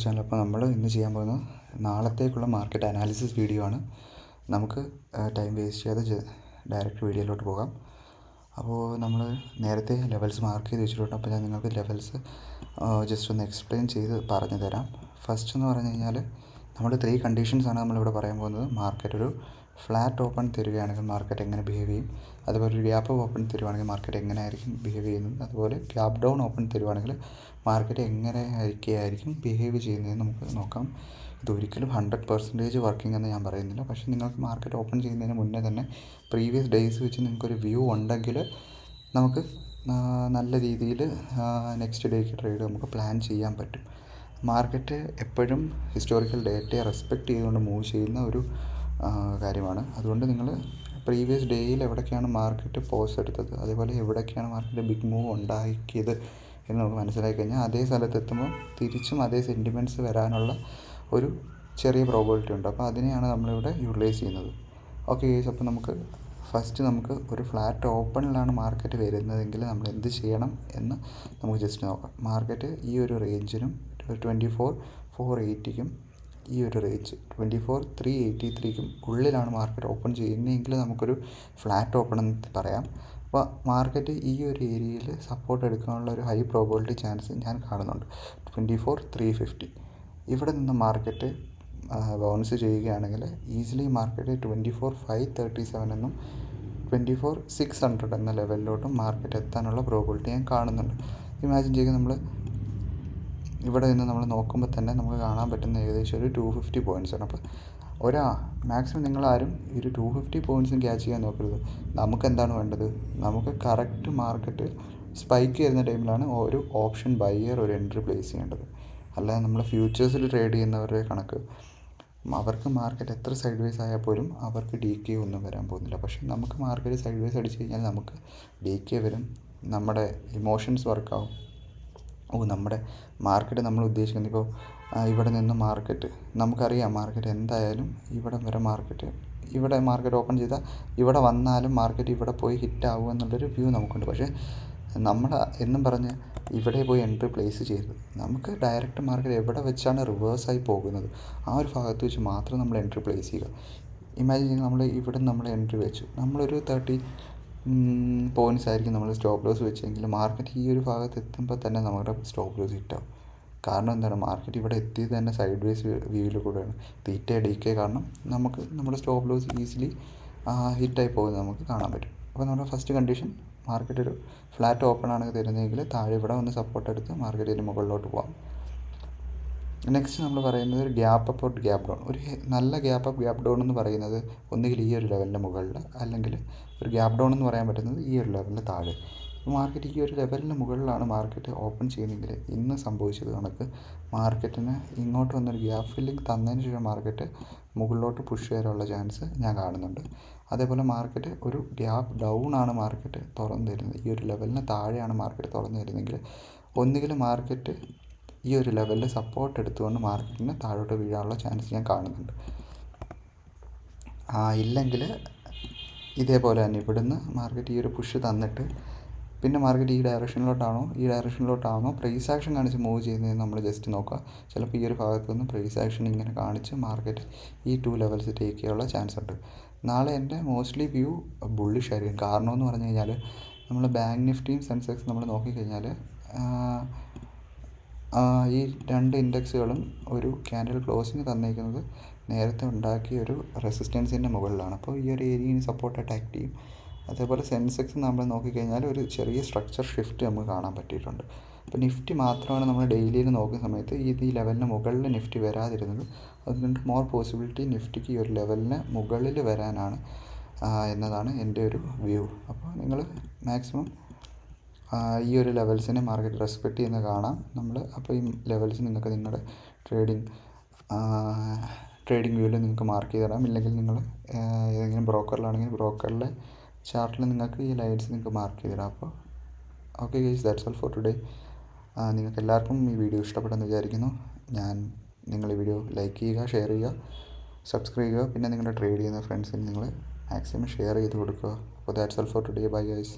Channel. അപ്പോൾ നമ്മൾ ഇന്ന് ചെയ്യാൻ പോകുന്നത് നാളത്തേക്കുള്ള മാർക്കറ്റ് അനാലിസിസ് വീഡിയോ ആണ്. നമുക്ക് ടൈം വേസ്റ്റ് ചെയ്യാതെ ഡയറക്റ്റ് വീഡിയോയിലോട്ട് പോകാം. അപ്പോൾ നമ്മൾ നേരത്തെ ലെവൽസ് മാർക്ക് ചെയ്ത് വെച്ചിട്ടുണ്ട്. അപ്പോൾ ഞാൻ നിങ്ങൾക്ക് ലെവൽസ് ജസ്റ്റ് ഒന്ന് എക്സ്പ്ലെയിൻ ചെയ്ത് പറഞ്ഞു തരാം. ഫസ്റ്റ് എന്ന് പറഞ്ഞു കഴിഞ്ഞാൽ നമ്മൾ 3 കണ്ടീഷൻസാണ് നമ്മളിവിടെ പറയാൻ പോകുന്നത്. മാർക്കറ്റ് ഒരു ഫ്ലാറ്റ് ഓപ്പൺ തരികയാണെങ്കിൽ മാർക്കറ്റ് എങ്ങനെ ബിഹേവ് ചെയ്യും, അതുപോലെ ഒരു ഗ്യാപ്പ് ഓപ്പൺ തരുവാണെങ്കിൽ മാർക്കറ്റ് എങ്ങനെ ആയിരിക്കും ബിഹേവ് ചെയ്യുന്നത്, അതുപോലെ ഗ്യാപ്പ് ഡൗൺ ഓപ്പൺ തരുവാണെങ്കിൽ മാർക്കറ്റ് എങ്ങനെ ആയിരിക്കും ബിഹേവ് ചെയ്യുന്നതെന്ന് നമുക്ക് നോക്കാം. ഇതൊരിക്കലും 100% വർക്കിംഗ് എന്ന് ഞാൻ പറയുന്നില്ല. പക്ഷേ നിങ്ങൾക്ക് മാർക്കറ്റ് ഓപ്പൺ ചെയ്യുന്നതിന് മുന്നേ തന്നെ പ്രീവിയസ് ഡേയ്സ് വെച്ച് നിങ്ങൾക്കൊരു വ്യൂ ഉണ്ടെങ്കിൽ നമുക്ക് നല്ല രീതിയിൽ നെക്സ്റ്റ് ഡേക്ക് ട്രേഡ് നമുക്ക് പ്ലാൻ ചെയ്യാൻ പറ്റും. മാർക്കറ്റ് എപ്പോഴും ഹിസ്റ്റോറിക്കൽ ഡേറ്റയെ റെസ്പെക്റ്റ് ചെയ്തുകൊണ്ട് മൂവ് ചെയ്യുന്ന ഒരു കാര്യമാണ്. അതുകൊണ്ട് നിങ്ങൾ പ്രീവിയസ് ഡേയിൽ എവിടേക്കാണ് മാർക്കറ്റ് പോസ് എടുത്തത്, അതേപോലെ എവിടേക്കാണ് മാർക്കറ്റ് ബിഗ് മൂവ് ഉണ്ടാക്കിയത് എന്ന് നമുക്ക് മനസ്സിലാക്കി കഴിഞ്ഞാൽ അതേ സ്ഥലത്തെത്തുമ്പോൾ തിരിച്ചും അതേ സെൻറ്റിമെൻറ്റ്സ് വരാനുള്ള ഒരു ചെറിയ പ്രോബബിലിറ്റി ഉണ്ട്. അപ്പോൾ അതിനെയാണ് നമ്മളിവിടെ യൂട്ടിലൈസ് ചെയ്യുന്നത്. ഓക്കെ ഗൈസ്, അപ്പോൾ നമുക്ക് ഒരു ഫ്ലാറ്റ് ഓപ്പണിലാണ് മാർക്കറ്റ് വരുന്നതെങ്കിൽ നമ്മൾ എന്ത് ചെയ്യണം എന്ന് നമുക്ക് ജസ്റ്റ് നോക്കാം. മാർക്കറ്റ് ഈ ഒരു റേഞ്ചിനും 24,480ക്കും ഈ ഒരു റേഞ്ച് 24,383ക്കും ഉള്ളിലാണ് മാർക്കറ്റ് ഓപ്പൺ ചെയ്യുന്നതെങ്കിൽ നമുക്കൊരു ഫ്ലാറ്റ് ഓപ്പൺ എന്ന് പറയാം. അപ്പോൾ മാർക്കറ്റ് ഈ ഒരു ഏരിയയിൽ സപ്പോർട്ട് എടുക്കാനുള്ള ഒരു ഹൈ പ്രോബബിലിറ്റി ചാൻസ് ഞാൻ കാണുന്നുണ്ട്. 24,350 ഇവിടെ നിന്ന് മാർക്കറ്റ് ബൗൺസ് ചെയ്യുകയാണെങ്കിൽ ഈസിലി മാർക്കറ്റ് 24,537 എന്നും 24,600 എന്ന ലെവലിലോട്ടും മാർക്കറ്റ് എത്താനുള്ള പ്രോബബിലിറ്റി ഞാൻ കാണുന്നുണ്ട്. ഇമാജിൻ ചെയ്യുക, നമ്മൾ ഇവിടെ നിന്ന് നമ്മൾ നോക്കുമ്പോൾ തന്നെ നമുക്ക് കാണാൻ പറ്റുന്ന ഏകദേശം ഒരു 250 പോയിൻറ്റ്സാണ്. അപ്പോൾ മാക്സിമം നിങ്ങളാരും ഈ ഒരു 250 പോയിൻറ്റ്സും ക്യാച്ച് ചെയ്യാൻ നോക്കരുത്. നമുക്ക് എന്താണ് വേണ്ടത്, നമുക്ക് കറക്റ്റ് മാർക്കറ്റ് സ്പൈക്ക് വരുന്ന ടൈമിലാണ് ഒരു ഓപ്ഷൻ ബയ്യർ ഒരു എൻട്രി പ്ലേസ് ചെയ്യേണ്ടത്. അല്ലാതെ നമ്മൾ ഫ്യൂച്ചേഴ്സിൽ ട്രേഡ് ചെയ്യുന്നവരുടെ കണക്ക് അവർക്ക് മാർക്കറ്റ് എത്ര സൈഡ് വേസ് ആയാൽ പോലും അവർക്ക് ഡി കെ ഒന്നും വരാൻ പോകുന്നില്ല. പക്ഷേ നമുക്ക് മാർക്കറ്റ് സൈഡ് വേസ് അടിച്ചു കഴിഞ്ഞാൽ നമുക്ക് ഡി കെ വരും, നമ്മുടെ ഇമോഷൻസ് വർക്കാവും. നമ്മുടെ മാർക്കറ്റ് നമ്മൾ ഉദ്ദേശിക്കുന്നത് ഇപ്പോൾ ഇവിടെ നിന്ന് മാർക്കറ്റ് നമുക്കറിയാം മാർക്കറ്റ് എന്തായാലും ഇവിടെ വരെ ഇവിടെ മാർക്കറ്റ് ഓപ്പൺ ചെയ്താൽ ഇവിടെ വന്നാലും മാർക്കറ്റ് ഇവിടെ പോയി ഹിറ്റ് ആകും എന്നുള്ളൊരു വ്യൂ നമുക്കുണ്ട്. പക്ഷേ നമ്മൾ എന്നും പറഞ്ഞ് ഇവിടെ പോയി എൻട്രി പ്ലേസ് ചെയ്യരുത്. നമുക്ക് ഡയറക്റ്റ് മാർക്കറ്റ് എവിടെ വെച്ചാണ് റിവേഴ്സായി പോകുന്നത് ആ ഒരു ഭാഗത്ത് വെച്ച് മാത്രം നമ്മൾ എൻട്രി പ്ലേസ് ചെയ്യുക. ഇമാജിൻ ചെയ്യുക, നമ്മൾ എൻട്രി വെച്ചു, നമ്മളൊരു 30 പോയിൻറ്റ്സ് ആയിരിക്കും നമ്മൾ സ്റ്റോപ്പ് ലോസ് വെച്ചെങ്കിൽ മാർക്കറ്റ് ഈ ഒരു ഭാഗത്ത് എത്തുമ്പോൾ തന്നെ നമ്മുടെ സ്റ്റോപ്പ് ലോസ് ഹിറ്റാവും. കാരണം എന്താണ്, മാർക്കറ്റ് ഇവിടെ എത്തിയത് തന്നെ സൈഡ് വേസ് വ്യൂവിൽ കൂടെയാണ്. തീറ്റ ഡി കെ കാരണം നമുക്ക് നമ്മുടെ സ്റ്റോപ്പ് ലോസ് ഈസിലി ഹിറ്റായി പോകുന്നത് നമുക്ക് കാണാൻ പറ്റും. അപ്പോൾ നമ്മുടെ ഫസ്റ്റ് കണ്ടീഷൻ, മാർക്കറ്റ് ഒരു ഫ്ലാറ്റ് ഓപ്പൺ ആണ് തരുന്നതെങ്കിൽ താഴെ ഇവിടെ ഒന്ന് സപ്പോർട്ട് എടുത്ത് മാർക്കറ്റിന് മുകളിലോട്ട് പോകാം. നെക്സ്റ്റ് നമ്മൾ പറയുന്നത് ഒരു gap up out gap down. ഒരു നല്ല ഗ്യാപ്പ് അപ്പ് ഗ്യാപ്പ് ഡൗൺ എന്ന് പറയുന്നത് ഒന്നുകിൽ ഈ ഒരു ലെവലിൻ്റെ മുകളിൽ, അല്ലെങ്കിൽ ഒരു ഗ്യാപ്പ് ഡൗൺ എന്ന് പറയാൻ പറ്റുന്നത് ഈ ഒരു ലെവലിൻ്റെ താഴെ. മാർക്കറ്റ് ഈ ഒരു ലെവലിന് മുകളിലാണ് മാർക്കറ്റ് ഓപ്പൺ ചെയ്യുന്നതെങ്കിൽ ഇന്ന് സംഭവിച്ചത് കണക്ക് മാർക്കറ്റിന് ഇങ്ങോട്ട് വന്നൊരു ഗ്യാപ്പ് ഫില്ലിംഗ് തന്നതിന് ശേഷം മാർക്കറ്റ് മുകളിലോട്ട് പുഷ് ചെയ്യാനുള്ള ചാൻസ് ഞാൻ കാണുന്നുണ്ട്. അതേപോലെ മാർക്കറ്റ് ഒരു ഗ്യാപ്പ് ഡൗൺ ആണ് മാർക്കറ്റ് തുറന്നു തരുന്നത്, ഈ ഒരു ലെവലിന് താഴെയാണ് മാർക്കറ്റ് തുറന്നു തരുന്നതെങ്കിൽ ഒന്നുകിൽ മാർക്കറ്റ് ഈ ഒരു ലെവലിൽ സപ്പോർട്ട് എടുത്തുകൊണ്ട് മാർക്കറ്റിന് താഴോട്ട് വീഴാനുള്ള ചാൻസ് ഞാൻ കാണുന്നുണ്ട്. ഇല്ലെങ്കിൽ ഇതേപോലെ തന്നെ ഇവിടുന്ന് മാർക്കറ്റ് ഈ ഒരു പുഷ് തന്നിട്ട് പിന്നെ മാർക്കറ്റ് ഈ ഡയറക്ഷനിലോട്ടാണോ പ്രൈസ് ആക്ഷൻ കാണിച്ച് മൂവ് ചെയ്യുന്നതെന്ന് നമ്മൾ ജസ്റ്റ് നോക്കുക. ചിലപ്പോൾ ഈ ഒരു ഭാഗത്ത് നിന്ന് പ്രൈസ് ആക്ഷൻ ഇങ്ങനെ കാണിച്ച് മാർക്കറ്റ് ഈ 2 ലെവൽസ് ടേക്ക് ചെയ്യാനുള്ള ചാൻസ് ഉണ്ട്. നാളെ എൻ്റെ മോസ്റ്റ്ലി വ്യൂ ബുള്ളിഷ് ആയിരിക്കും. കാരണം എന്ന് പറഞ്ഞു കഴിഞ്ഞാൽ നമ്മൾ ബാങ്ക് നിഫ്റ്റിയും സെൻസെക്സ് നമ്മൾ നോക്കിക്കഴിഞ്ഞാൽ ഈ 2 ഇൻഡെക്സുകളും ഒരു ക്യാൻഡിൽ ക്ലോസിങ് തന്നേക്കുന്നത് നേരത്തെ ഉണ്ടാക്കിയ ഒരു റെസിസ്റ്റൻസിൻ്റെ മുകളിലാണ്. അപ്പോൾ ഈ ഒരു ഏരിയയിൽ സപ്പോർട്ടായിട്ട് ആക്ട് ചെയ്യും. അതേപോലെ സെൻസെക്സ് നമ്മൾ നോക്കിക്കഴിഞ്ഞാൽ ഒരു ചെറിയ സ്ട്രക്ചർ ഷിഫ്റ്റ് നമുക്ക് കാണാൻ പറ്റിയിട്ടുണ്ട്. അപ്പോൾ നിഫ്റ്റി മാത്രമാണ് നമ്മൾ ഡെയിലിയിൽ നോക്കുന്ന സമയത്ത് ഈ ലെവലിന് മുകളിൽ നിഫ്റ്റി വരാതിരുന്നത്. അതുകൊണ്ട് മോർ പോസിബിലിറ്റി നിഫ്റ്റിക്ക് ഈ ഒരു ലെവലിന് മുകളിൽ വരാനാണ് എന്നതാണ് എൻ്റെ ഒരു വ്യൂ. അപ്പോൾ നിങ്ങൾ മാക്സിമം ഈ ഒരു ലെവൽസിനെ മാർക്കറ്റ് റെസ്പെക്റ്റ് ചെയ്യുന്ന കാണാം നമ്മൾ. അപ്പോൾ ഈ ലെവൽസ് നിങ്ങൾക്ക് നിങ്ങളുടെ ട്രേഡിംഗ് വ്യൂവിൽ നിങ്ങൾക്ക് മാർക്ക് ചെയ്ത് തരാം. ഇല്ലെങ്കിൽ നിങ്ങൾ ഏതെങ്കിലും ബ്രോക്കറിലാണെങ്കിൽ ബ്രോക്കറിലെ ചാർട്ടിൽ നിങ്ങൾക്ക് ഈ ലൈൻസ് നിങ്ങൾക്ക് മാർക്ക് ചെയ്ത് തരാം. അപ്പോൾ okay guys, that's all for today. നിങ്ങൾക്ക് എല്ലാവർക്കും ഈ വീഡിയോ ഇഷ്ടപ്പെട്ടെന്ന് വിചാരിക്കുന്നു. നിങ്ങൾ ഈ വീഡിയോ ലൈക്ക് ചെയ്യുക, ഷെയർ ചെയ്യുക, സബ്സ്ക്രൈബ് ചെയ്യുക. പിന്നെ നിങ്ങളുടെ ട്രേഡ് ചെയ്യുന്ന ഫ്രണ്ട്സിന് നിങ്ങൾ മാക്സിമം ഷെയർ ചെയ്ത് കൊടുക്കുക. അപ്പോൾ that's all for today. Bye guys.